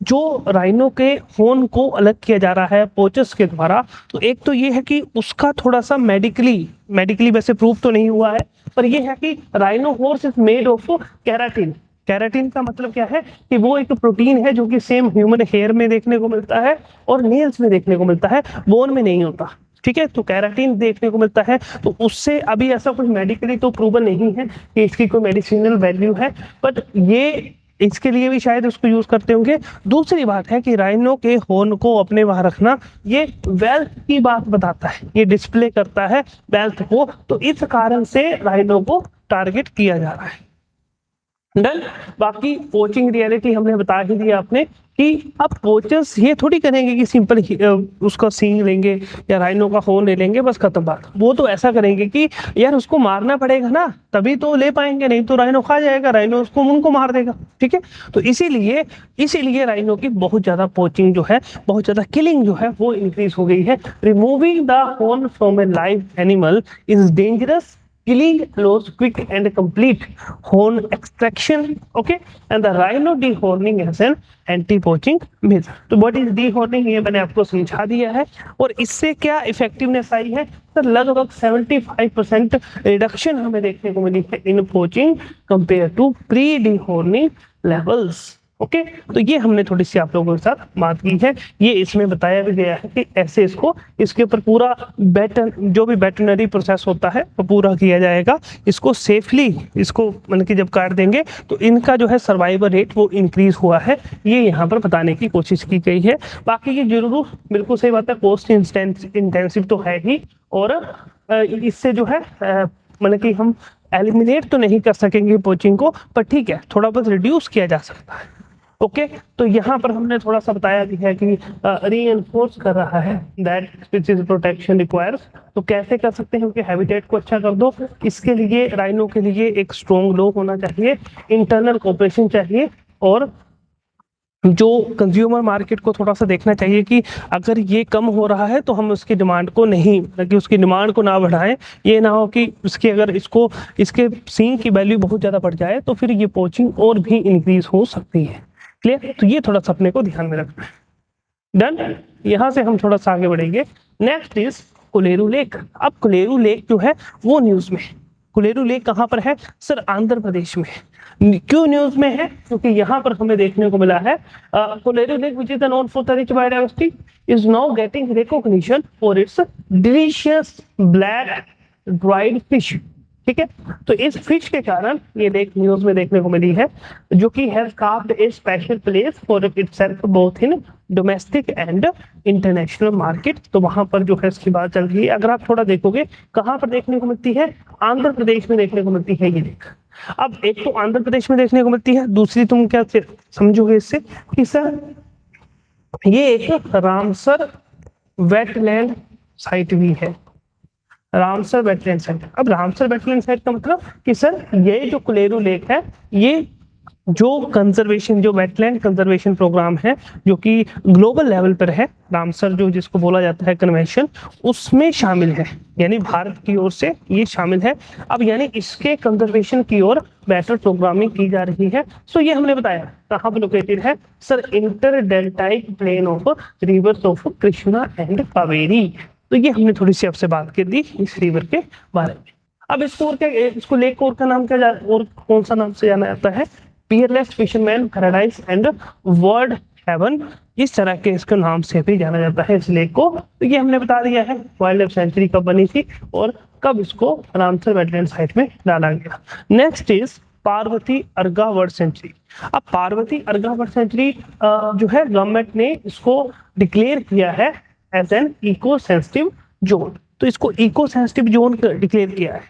Speaker 1: जो राइनो के हॉर्न को अलग किया जा रहा है पोचर्स के द्वारा, तो एक तो ये है कि उसका थोड़ा सा मेडिकली वैसे प्रूव तो नहीं हुआ है, पर ये है कि rhino horse is made of keratin. Keratin का मतलब क्या है कि वो एक प्रोटीन है जो कि सेम ह्यूमन हेयर में देखने को मिलता है और नेल्स में देखने को मिलता है, बोन में नहीं होता, ठीक है। तो केराटिन देखने को मिलता है, तो उससे अभी ऐसा कुछ मेडिकली तो प्रूवन नहीं है कि इसकी कोई मेडिसिनल वैल्यू है, बट ये इसके लिए भी शायद उसको यूज करते होंगे। दूसरी बात है कि राइनो के हॉर्न को अपने वहां रखना ये वेल्थ की बात बताता है, ये डिस्प्ले करता है वेल्थ को, तो इस कारण से राइनो को टारगेट किया जा रहा है। डन। बाकी पोचिंग रियलिटी हमने बता ही दिया आपने कि अब पोचर्स ये थोड़ी करेंगे कि सिंपल उसका सींग लेंगे या राइनो का हॉर्न ले लेंगे बस खत्म बात। वो तो ऐसा करेंगे कि यार उसको मारना पड़ेगा ना तभी तो ले पाएंगे, नहीं तो राइनो खा जाएगा, राइनो उसको उनको मार देगा, ठीक है। तो इसीलिए राइनो की बहुत ज्यादा पोचिंग जो है, बहुत ज्यादा किलिंग जो है वो इंक्रीज हो गई है। Removing the horn from A live animal is dangerous. Killing allows quick and complete horn extraction, okay, and the rhino dehorning as an anti-poaching measure। तो what is dehorning ये मैंने आपको समझा दिया है और इससे क्या इफेक्टिवनेस आई है? तो लगभग 75% रिडक्शन हमें देखने को मिली है in poaching compare to pre dehorning levels. Okay तो ये हमने थोड़ी सी आप लोगों के साथ बात की है। ये इसमें बताया भी गया है कि ऐसे इसके ऊपर पूरा जो भी वेटरनरी प्रोसेस होता है वो पूरा किया जाएगा। इसको सेफली इसको मतलब कि जब काट देंगे तो इनका जो है सर्वाइवल रेट वो इंक्रीज हुआ है, ये यहाँ पर बताने की कोशिश की गई है। बाकी ये जरूर बिल्कुल सही बात है, कॉस्ट इंटेंसिव तो है ही और इससे जो है मतलब कि हम एलिमिनेट तो नहीं कर सकेंगे पोचिंग को, पर ठीक है थोड़ा बहुत रिड्यूस किया जा सकता है। ओके तो यहाँ पर हमने थोड़ा सा बताया भी है कि रीइंफोर्स कर रहा है दैट स्पीशीज प्रोटेक्शन रिक्वायर्स। तो कैसे कर सकते हैं, उनके हैबिटेट को अच्छा कर दो। इसके लिए राइनो के लिए एक स्ट्रॉन्ग लॉ होना चाहिए, इंटरनल कोऑपरेशन चाहिए, और जो कंज्यूमर मार्केट को थोड़ा सा देखना चाहिए कि अगर ये कम हो रहा है तो हम उसकी डिमांड को नहीं, कि उसकी डिमांड को ना बढ़ाएं। ये ना हो कि उसके अगर इसके सींग की वैल्यू बहुत ज़्यादा बढ़ जाए तो फिर ये पोचिंग और भी इंक्रीज हो सकती है। क्लियर? तो ये थोड़ा सा अपने को ध्यान में रखना है। डन। यहाँ से हम थोड़ा सा आगे बढ़ेंगे। Next is Kolleru lake. अब कोलेरू लेक जो है वो न्यूज में है। कोलेरू लेक कहाँ पर है सर? आंध्र प्रदेश में। क्यों न्यूज में है? क्योंकि यहाँ पर हमें देखने को मिला है Kolleru lake which is known for the rich biodiversity is now getting recognition for its delicious black dried fish. ठीक है, तो इस फिश के कारण ये लेक न्यूज में देखने को मिली है, जो कि has carved A special place for itself both in domestic and international market. तो वहां पर जो है इसकी बात चल रही है। अगर आप थोड़ा देखोगे कहां पर देखने को मिलती है, आंध्र प्रदेश में देखने को मिलती है ये लेक। अब एक तो आंध्र प्रदेश में देखने को मिलती है, दूसरी तुम क्या समझोगे इससे कि सर ये एक रामसर वेटलैंड साइट भी है। Ramsar wetland site. अब रामसर वेटलैंड साइट का मतलब कि सर ये जो कोलेरू लेक है ये जो कंजर्वेशन, जो वेटलैंड कंजर्वेशन प्रोग्राम है जो कि ग्लोबल लेवल पर है, रामसर जो जिसको बोला जाता है कन्वेंशन, उसमें शामिल है। यानी भारत की ओर से ये शामिल है। अब यानी इसके कंजर्वेशन की ओर बेटर प्रोग्रामिंग की जा रही है। सो ये हमने बताया कहाँ पर लोकेटेड है sir? Inter deltaic plain of rivers of Krishna and Kaveri. तो ये हमने थोड़ी सी आपसे बात कर दी इस रिवर के बारे में। अब इसको और क्या, इसको लेक और का नाम क्या और कौन सा नाम से जाना जाता है? Peerless fisherman paradise and world heaven, इस तरह के इसके नाम से भी जाना जाता है इस लेक को। तो ये हमने बता दिया है वाइल्ड लाइफ सेंचुरी कब बनी थी और कब इसको रामसर वेटलैंड साइट में डाला गया। Next is Parvati Arga world sanctuary. अब पार्वती अर्गा वर्ल्ड सेंचुरी जो है गवर्नमेंट ने इसको डिक्लेयर किया है as an eco sensitive zone. तो इसको इको सेंसिटिव जोन डिक्लेयर किया है।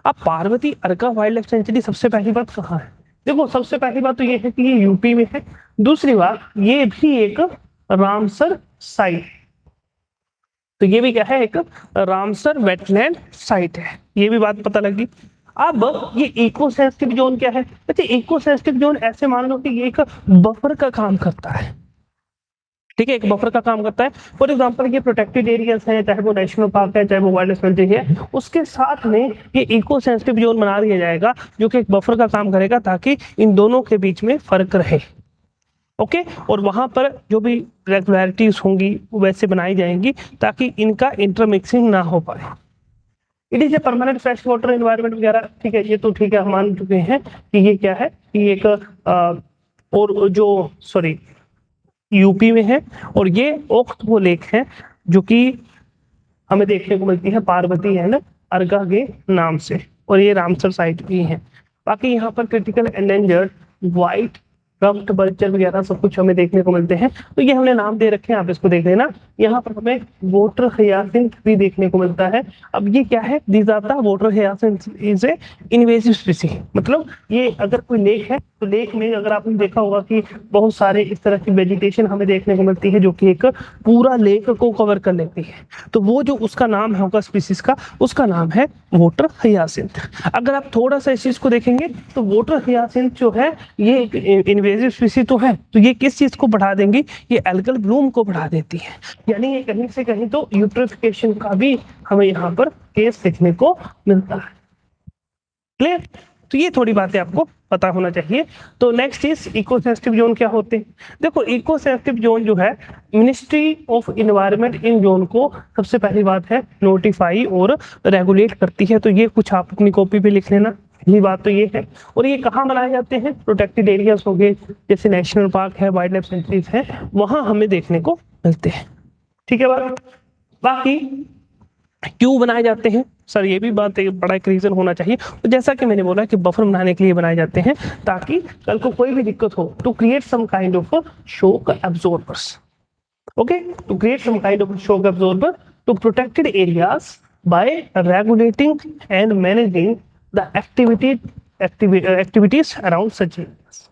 Speaker 1: अब Parvati Arka wildlife sanctuary सबसे पहली बात कहाँ है? देखो सबसे पहली बात तो ये है कि ये यूपी में है। दूसरी बात ये भी एक रामसर साइट, तो ये भी क्या है? एक रामसर वेटलैंड साइट है। ये भी बात पता लगी। अब ये इको सेंसिटिव जोन क्या है? अच्छा, इको सेंसिटिव जोन ऐसे मान लो कि ये एक बफर का काम करता है। ठीक है, एक बफर का काम करता है। फॉर एग्जांपल ये प्रोटेक्टेड एरियाज है, चाहे वो नेशनल पार्क है, चाहे वो वाइल्ड लाइफ सेंचुरी है, उसके साथ में ये इको सेंसिटिव जोन बना दिया जाएगा जो कि एक बफर का काम करेगा ताकि इन दोनों के बीच में फर्क रहे। ओके, और वहां पर जो भी रेगुलरिटीज होंगी वो वैसे बनाई जाएंगी ताकि इनका इंटरमिक्सिंग ना हो पाए। It is a permanent fresh water environment वगैरह। ठीक है, ये तो ठीक है, हम मान चुके हैं कि ये क्या है कि एक और जो सॉरी यूपी में है। और ये ओख्त वो लेक है जो कि हमें देखने को मिलती है पार्वती है ना अर्गा के नाम से, और ये रामसर साइट भी है। बाकी यहाँ पर क्रिटिकल एंडेंजर्ड व्हाइट रफ्ट बल्चर वगैरह सब कुछ हमें देखने को मिलते हैं। तो ये हमने नाम दे रखे हैं, आप इसको देख लेना। यहाँ पर हमें वोटर हयासिंथ भी देखने को मिलता है। अब ये क्या है? These are the water hyacinth is a invasive species. मतलब ये अगर कोई लेक है तो लेक में अगर आपने देखा होगा कि बहुत सारे इस तरह की वेजिटेशन हमें देखने को मिलती है जो कि एक पूरा लेक को कवर कर लेती है। तो वो जो उसका नाम है होगा स्पीसीज का, उसका नाम है वोटर हयासिंथ। अगर आप थोड़ा सा इस चीज को देखेंगे तो वोटर हयासिंथ जो है ये एक इन्वेसिव स्पीसी तो है, तो ये किस चीज को बढ़ा देंगी? ये एल्गल ब्लूम को बढ़ा देती है। यानी ये कहीं से कहीं तो यूट्रिफिकेशन का भी हमें यहाँ पर केस देखने को मिलता है। क्लियर? तो ये थोड़ी बातें आपको पता होना चाहिए। तो next is eco sensitive zone क्या होते हैं? देखो इको सेंसिटिव जोन जो है ministry of environment in zone को सबसे पहली बात है नोटिफाई और रेगुलेट करती है। तो ये कुछ आप अपनी कॉपी पे लिख लेना, ये बात तो ये है। और ये कहाँ बनाए जाते हैं? प्रोटेक्टेड एरियाज हो गए, जैसे नेशनल पार्क है, वाइल्ड लाइफ सेंचुरीज है, वहां हमें देखने को मिलते हैं। ठीक है बात। बाकी क्यों बनाए जाते हैं सर? ये भी बात एक बड़ा एक रीजन होना चाहिए। तो जैसा कि मैंने बोला कि बफर बनाने के लिए बनाए जाते हैं ताकि कल को कोई भी दिक्कत हो to create some kind of shock absorbers. Okay, to create some kind of shock absorber to protected areas by regulating and managing the activities around such areas.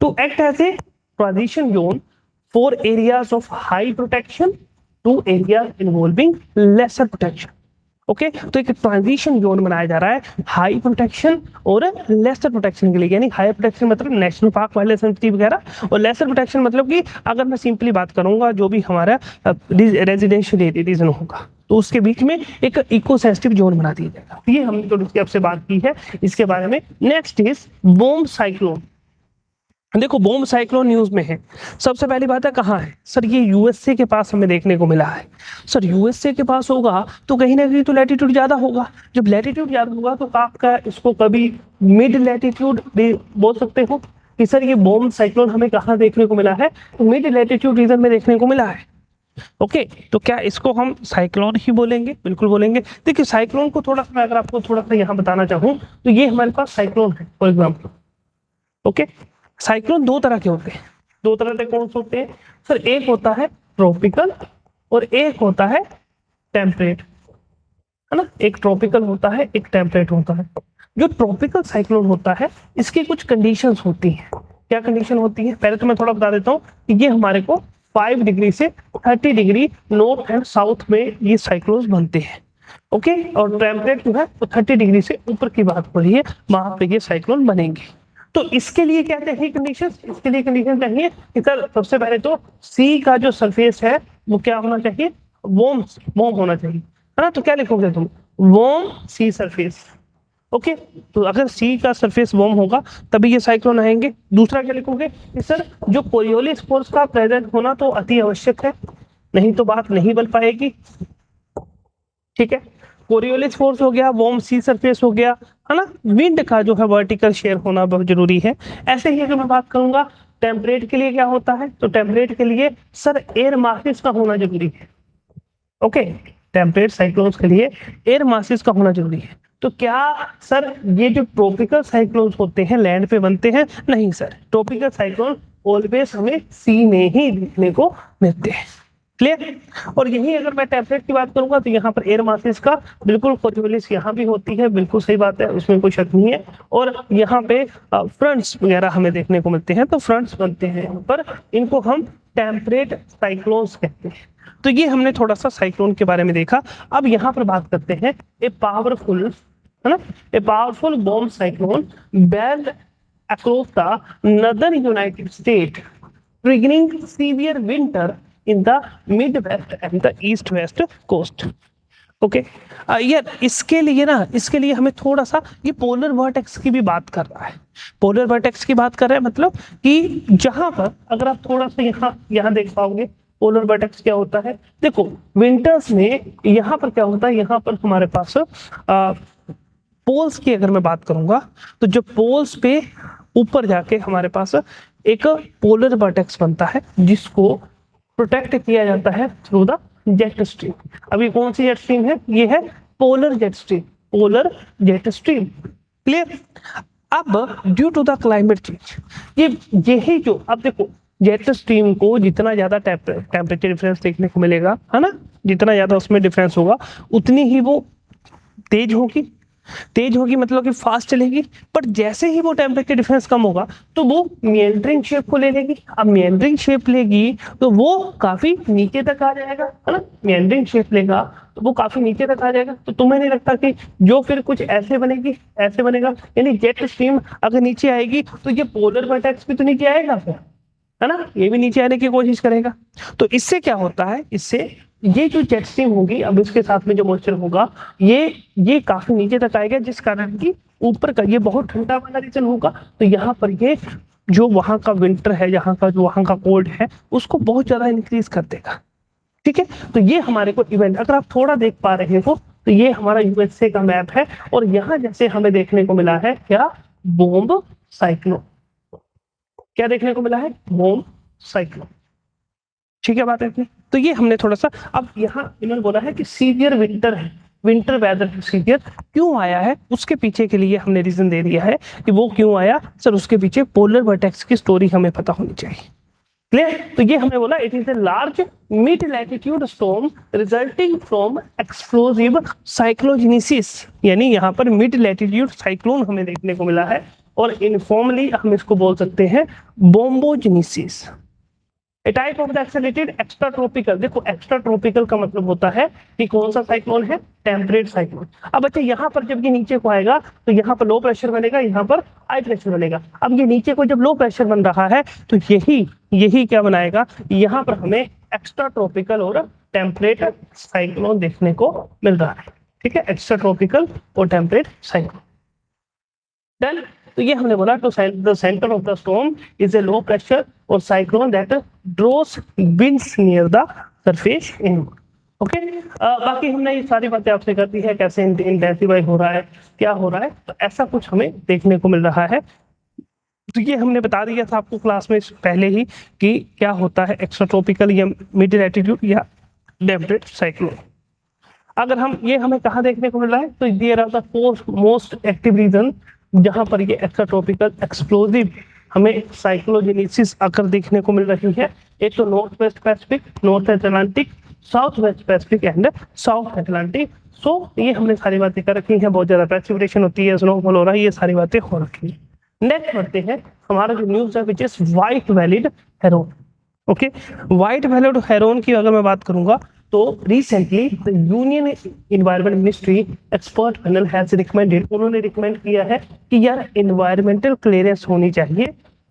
Speaker 1: to act as a transition zone for areas of high protection to areas involving lesser protection. Okay तो एक ट्रांजिशन जोन बनाया जा रहा है हाई प्रोटेक्शन और लेसर प्रोटेक्शन के लिए, यानी हाई प्रोटेक्शन मतलब नेशनल पार्क वाले सेंसिटिव वगैरह, और लेसर प्रोटेक्शन मतलब कि अगर मैं सिंपली बात करूंगा जो भी हमारा रेजिडेंशियल एरिया रीजन होगा तो उसके बीच में एक इको सेंसिटिव जोन बना दिया जाएगा। ये हमने तो इसकी आपसे बात की है इसके बारे में। Next is bomb cyclone. देखो बॉम्ब साइक्लोन न्यूज में है। सबसे पहली बात है कहाँ है सर, ये यूएसए के पास हमें देखने को मिला है। सर यूएसए के पास होगा तो कहीं ना कहीं तो लैटिट्यूड ज्यादा होगा, जब लैटिट्यूड ज्यादा होगा तो आपका इसको कभी मिड लैटिट्यूड बोल सकते हो कि सर ये बॉम्ब साइक्लोन हमें कहाँ देखने को मिला है, मिड लैटिट्यूड रीजन में देखने को मिला है। ओके तो क्या इसको हम साइक्लोन ही बोलेंगे? बिल्कुल बोलेंगे। देखिए साइक्लोन को थोड़ा सा मैं अगर आपको थोड़ा सा यहाँ बताना चाहूँ तो ये हमारे पास साइक्लोन है फॉर एग्जाम्पल। ओके साइक्लोन दो तरह के होते हैं। दो तरह के कौन से होते हैं सर? एक होता है ट्रॉपिकल और एक होता है टेम्परेट, है ना। एक ट्रॉपिकल होता है एक टेम्परेट होता है। जो ट्रॉपिकल साइक्लोन होता है इसकी कुछ कंडीशंस होती हैं। क्या कंडीशन होती है पहले तो मैं थोड़ा बता देता हूँ कि ये हमारे को 5 डिग्री से 30 डिग्री नॉर्थ एंड साउथ में ये साइक्लोन बनते हैं। ओके और टेम्परेट जो है वो 30 डिग्री से ऊपर की बात हो रही है, वहां पे ये साइक्लोन बनेंगे। तो इसके लिए क्या चाहिए कंडीशन? इसके लिए कंडीशन चाहिए कि सर सबसे पहले तो सी का जो सरफेस है वो क्या होना चाहिए? वार्म होना चाहिए, है ना। तो क्या लिखोगे तुम? वार्म सी सरफेस। ओके तो अगर सी का सरफेस वार्म होगा तभी ये साइक्लोन आएंगे। दूसरा क्या लिखोगे कि सर जो कोरियोलिस फोर्स का प्रेजेंट होना तो अति आवश्यक है, नहीं तो बात नहीं बन पाएगी। ठीक है कोरियोलिस फोर्स हो गया, वार्म सी सरफेस हो गया, है ना। विंड का जो है वर्टिकल शेयर होना बहुत जरूरी है। ऐसे ही अगर मैं बात करूंगा टेम्परेट के लिए क्या होता है तो टेम्परेट के लिए सर एयर मासेस का होना जरूरी है। ओके टेम्परेट साइक्लोन्स के लिए एयर मासेस का होना जरूरी है। तो क्या सर ये जो ट्रॉपिकल साइक्लोन्स होते हैं लैंड पे बनते हैं? नहीं सर, ट्रॉपिकल साइक्लोन ऑलवेज हमें सी में ही देखने को मिलते हैं। क्लियर? और यही अगर मैं टेम्परेट की बात करूंगा तो यहाँ पर एयर मासेस का बिल्कुल कोरियोलिस यहाँ भी होती है, बिल्कुल सही बात है, उसमें कोई शक नहीं है। और यहाँ पे फ्रंट्स वगैरह हमें देखने को मिलते हैं, तो फ्रंट्स बनते हैं यहाँ पर, इनको हम टेम्परेट साइक्लोन्स कहते हैं। तो ये हमने थोड़ा सा साइक्लोन के बारे में देखा। अब यहाँ पर बात करते हैं ए पावरफुल, है ना, a powerful bomb cyclone belled across the northern United State triggering severe winter in the Midwest and the East-West coast. Okay यार इसके लिए हमें थोड़ा सा ये पोलर वर्टेक्स की भी बात कर रहा है। पोलर वर्टेक्स की बात कर रहे हैं मतलब कि जहां पर अगर आप थोड़ा सा यहाँ देख पाओगे पोलर वर्टेक्स क्या होता है। देखो विंटर्स में यहाँ पर क्या होता है, यहाँ पर हमारे पास पोल्स की अगर मैं बात करूंगा तो जो पोल्स पे ऊपर जाके हमारे पास एक पोलर वर्टेक्स बनता है जिसको प्रोटेक्ट किया जाता है थ्रू द जेट स्ट्रीम। अभी कौन सी जेट स्ट्रीम है? ये है polar jet stream, polar jet stream. Clear? अब due to the climate change यही जो अब देखो जेट स्ट्रीम को जितना ज्यादा टेम्परेचर डिफरेंस देखने को मिलेगा, है ना, जितना ज्यादा उसमें डिफरेंस होगा उतनी ही वो तेज होगी मतलब कि फास्ट चलेगी। पर जैसे ही वो टेम्परेचर डिफरेंस कम होगा तो वो मिएंडरिंग शेप को ले लेगी। अब मिएंडरिंग शेप लेगी तो वो काफी नीचे तक आ जाएगा, है ना। मिएंडरिंग शेप लेगा तो वो काफी नीचे तक आ जाएगा। तो तुम्हें नहीं लगता कि जो फिर कुछ ऐसे बनेगा, यानी जेट स्ट्रीम अगर नीचे आएगी तो ये पोलर वर्टेक्स भी तो नीचे आएगा फिर, है ना, ये भी नीचे आने की कोशिश करेगा। तो इससे क्या होता है, इससे ये जो जेट स्ट्रीम होगी अब इसके साथ में जो मॉइस्चर होगा ये काफी नीचे तक आएगा, जिस कारण की ऊपर का ये बहुत ठंडा वाला रीजन होगा। तो यहाँ पर ये जो वहां का विंटर है, वहां का कोल्ड है उसको बहुत ज्यादा इंक्रीज कर देगा। ठीक है तो ये हमारे को इवेंट अगर आप थोड़ा देख पा रहे हो तो ये हमारा यूएसए का मैप है और यहाँ जैसे हमें देखने को मिला है क्या? Bomb cyclone. क्या देखने को मिला है? Bomb cyclone. ठीक है बात है इतनी। तो ये हमने थोड़ा सा अब यहाँ इन्होंने बोला है कि सीवियर विंटर है, विंटर वेदर सीवियर क्यों आया है उसके पीछे के लिए हमने रीजन दे दिया है कि वो क्यों आया सर, उसके पीछे पोलर वर्टेक्स की स्टोरी हमें पता होनी चाहिए। क्लियर? तो ये हमने बोला it is a large mid latitude storm resulting from explosive cyclogenesis, यानी यहाँ पर मिड लैटिट्यूड साइक्लोन हमें देखने को मिला है और इनफॉर्मली हम इसको बोल सकते हैं bombogenesis. A type of the accelerated extra tropical. देखो एक्स्ट्रा ट्रॉपिकल का मतलब होता है कि कौन सा साइक्लोन है, टेम्परेट साइक्लोन। अब बच्चे यहाँ पर जब ये नीचे को आएगा तो यहाँ पर लो प्रेशर बनेगा, यहाँ पर हाई प्रेशर बनेगा। अब ये नीचे को जब लो प्रेशर बन रहा है तो यही क्या बनाएगा, यहाँ पर हमें एक्स्ट्रा ट्रॉपिकल और टेम्परेट साइक्लोन देखने को मिल रहा है। ठीक है, एक्स्ट्रा ट्रॉपिकल और टेम्परेट साइक्लोन। डन। तो ये हमने बोला to the centre of the storm is a low pressure और cyclone that draws winds near the surface in. Okay, बाकी हमने ये सारी बातें आपसे कर दी है, कैसे इंटेंसिफाई हो रहा है, क्या हो रहा है, तो ऐसा कुछ हमें देखने को मिल रहा है। तो ये हमने बता दिया था आपको क्लास में पहले ही कि क्या होता है एक्स्ट्रा ट्रॉपिकल या मिड लैटिट्यूड या टेम्परेट साइक्लोन। अगर हम ये हमें कहाँ देखने को मिल रहा है, तो there are the four most active region जहां पर ये एक्स्ट्रा ट्रॉपिकल एक्सप्लोजिव हमें साइक्लोजेनेसिस आकर देखने को मिल रही है। एक तो north west Pacific, north Atlantic, south west Pacific and south Atlantic. So ये हमने सारी बातें कर रखी हैं, बहुत ज्यादा प्रेसिपिटेशन होती है, स्नोफॉल हो रहा है, ये सारी बातें हो रखी है। नेक्स्ट बढ़ते हैं, हमारा जो न्यूज है which is white valid Heron. Okay, white valid Heron की अगर मैं बात करूंगा तो recently the union environment ministry expert panel has recommended, उन्होंने रिकमेंड किया है कि यार इन्वायरमेंटल क्लियरेंस होनी चाहिए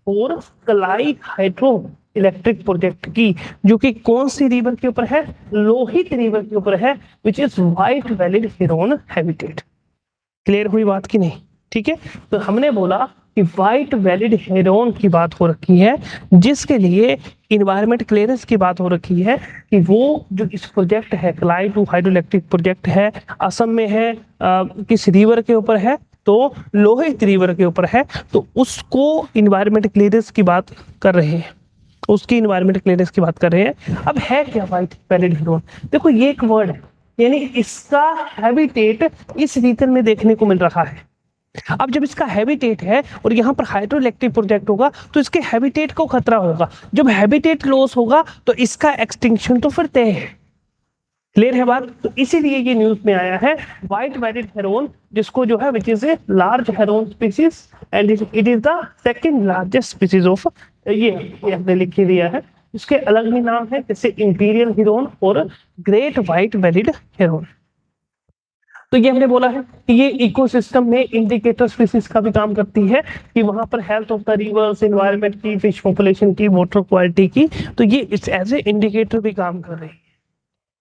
Speaker 1: और कलाई हाइड्रो इलेक्ट्रिक प्रोजेक्ट की, जो कि कौन सी रिवर के ऊपर है, लोहित रिवर के ऊपर है, which is white valid Heron habitat. Clear हुई बात की नहीं? ठीक है, तो हमने बोला कि व्हाइट वैलिड हेरोन की बात हो रखी है, जिसके लिए इन्वायरमेंट क्लियरेंस की बात हो रखी है कि वो जो इस प्रोजेक्ट है क्लाई टू हाइड्रो इलेक्ट्रिक प्रोजेक्ट है, असम में है, किस रिवर के ऊपर है, तो लोहित रिवर के ऊपर है, तो उसको इन्वायरमेंट क्लियरेंस की बात कर रहे हैं, उसकी इन्वायरमेंट क्लियरेंस की बात कर रहे हैं। अब है क्या व्हाइट वैलिड हेरोन? देखो ये एक वर्ड है, यानी इसका हैबिटेट इस रीजन में देखने को मिल रहा है। अब जब इसका हैबिटेट है और यहाँ पर हाइड्रो इलेक्ट्रिक प्रोजेक्ट होगा तो इसके हैबिटेट को खतरा होगा। जब हैबिटेट लॉस होगा तो इसका एक्सटिंक्शन तो फिर तय है। क्लियर है बात? तो इसीलिए ये न्यूज में आया है व्हाइट वैलिड हेरोन, जिसको जो है which is a large Heron species and it is the second largest species of, ये हमने लिख के दिया है। इसके अलग भी नाम है, जैसे इंपीरियल हेरोन और ग्रेट व्हाइट वैलिड हेरोन। तो ये हमने बोला है कि ये इकोसिस्टम में इंडिकेटर स्पीसीज का भी काम करती है, कि वहां पर health of the reverse, environment की, फिश पॉपुलेशन की, वाटर क्वालिटी की, तो ये एज ए इंडिकेटर भी काम कर रही है।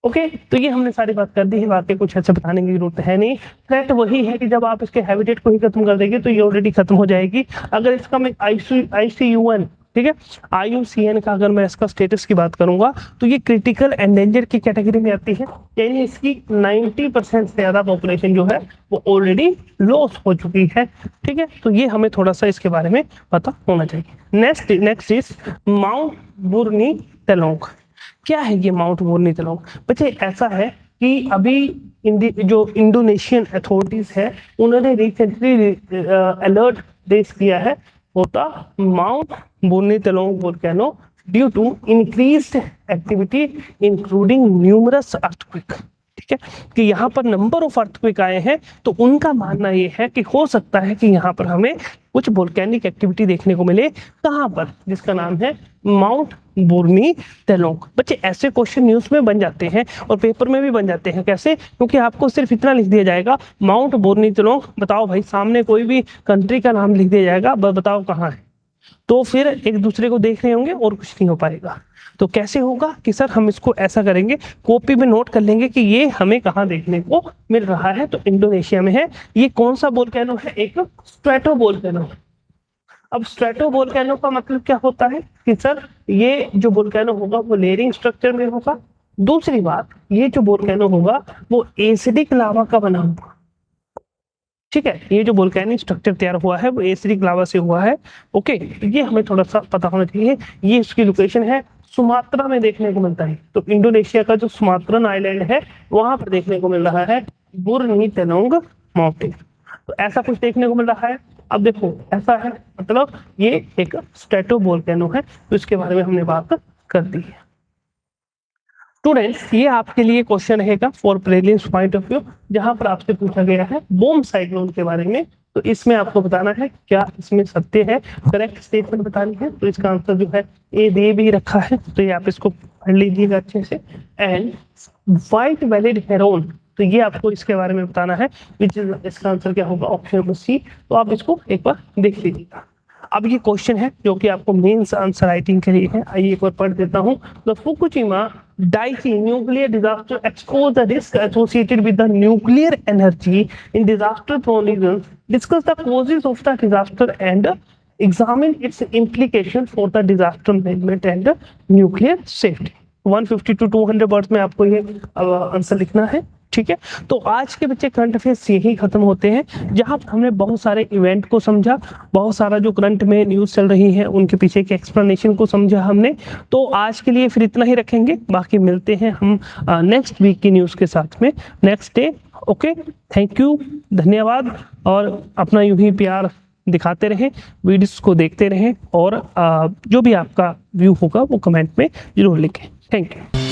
Speaker 1: ओके, तो ये हमने सारी बात कर दी है, बातें कुछ ऐसे बताने की जरूरत है नहीं। थ्रेट वही है कि जब आप इसके हैबिटेट को ही खत्म कर देंगे तो ये ऑलरेडी खत्म हो जाएगी। अगर इसका मैं IUCN, ठीक है, IUCN का अगर मैं इसका स्टेटस की बात करूंगा तो ये क्रिटिकल एंडेंजर की कैटेगरी में आती है, यानी इसकी 90% से ज्यादा पॉपुलेशन जो है वो ऑलरेडी लॉस हो चुकी है। ठीक है, तो ये हमें थोड़ा सा इसके बारे में पता होना चाहिए। Next is Mount Burni Telong. क्या है ये माउंट बुर्नी तेलोंग? बच्चे ऐसा है कि अभी जो इंडोनेशियन अथॉरिटीज है उन्होंने रिसेंटली अलर्ट रेज किया है होता Mount Burni Telong volcano due to increased activity including numerous earthquake. ठीक है, कि यहाँ पर नंबर ऑफ अर्थक्वेक आए हैं, तो उनका मानना ये है कि हो सकता है कि यहाँ पर हमें कुछ वोल्केनिक एक्टिविटी देखने को मिले। कहाँ पर? जिसका नाम है माउंट बुर्नी तेलोंग। बच्चे ऐसे क्वेश्चन न्यूज में बन जाते हैं और पेपर में भी बन जाते हैं। कैसे? क्योंकि आपको सिर्फ इतना लिख दिया जाएगा माउंट बुर्नी तेलोंग, बताओ भाई, सामने कोई भी कंट्री का नाम लिख दिया जाएगा, बताओ कहाँ है, तो फिर एक दूसरे को देख रहे होंगे और कुछ नहीं हो पाएगा। तो कैसे होगा कि सर हम इसको ऐसा करेंगे, कॉपी में नोट कर लेंगे कि ये हमें कहाँ देखने को मिल रहा है, तो इंडोनेशिया में है। ये कौन सा वोल्केनो है? एक स्ट्रेटो वोल्केनो। अब स्ट्रेटो वोल्केनो का मतलब क्या होता है कि सर ये जो वोल्केनो होगा वो लेयरिंग स्ट्रक्चर में होगा। दूसरी बात, ये जो वोल्केनो होगा वो एसिडिक लावा का बना होगा। ठीक है, ये जो वोल्केनिक स्ट्रक्चर तैयार हुआ है वो एसिडिक लावा से हुआ है। ओके, ये हमें थोड़ा सा पता होना चाहिए। ये इसकी लोकेशन है, सुमात्रा में देखने को मिलता है। तो इंडोनेशिया का जो सुमात्रन आइलैंड है वहां पर देखने को मिल रहा है बुर्नी तेलोंग माउंटेन। तो ऐसा कुछ देखने को मिल रहा है। अब देखो ऐसा है, मतलब ये एक स्ट्रेटो वोल्केनो है, तो इसके बारे में हमने बात कर दी है। स्टूडेंट्स, ये आपके लिए क्वेश्चन रहेगा for prelims point of view, जहां पर आपसे पूछा गया है बॉम्ब साइक्लोन के बारे में। तो इसमें आपको बताना है क्या इसमें सत्य है, करेक्ट स्टेटमेंट बतानी है। तो इसका आंसर जो है ए दे भी रखा है, तो ये आप इसको पढ़ लीजिएगा अच्छे से। एंड व्हाइट वैलिड हेरोन, तो ये आपको इसके बारे में बताना है, विच इज इसका आंसर क्या होगा, ऑप्शन नंबर सी। तो आप इसको एक बार देख लीजिएगा। अब ये क्वेश्चन है जो कि आपको मेंस आंसर राइटिंग के लिए है, आइए एक बार पढ़ देता हूँ। The Fukushima Daiichi nuclear disaster exposed the risk associated with the nuclear energy in disaster-prone regions. Discuss the causes of the disaster and examine its implications for the disaster management and nuclear safety. 150 to 200 words में आपको ये आंसर लिखना है, ठीक है। तो आज के बच्चे करंट अफेयर्स यही खत्म होते हैं, जहां पर हमने बहुत सारे इवेंट को समझा, बहुत सारा जो करंट में न्यूज़ चल रही है उनके पीछे के एक्सप्लेनेशन को समझा हमने। तो आज के लिए फिर इतना ही रखेंगे, बाकी मिलते हैं हम नेक्स्ट वीक की न्यूज़ के साथ में next day. Okay, thank you, धन्यवाद। और अपना यूं ही प्यार दिखाते रहें, वीडियोस को देखते रहें, और जो भी आपका व्यू होगा वो कमेंट में जरूर लिखें। Thank you.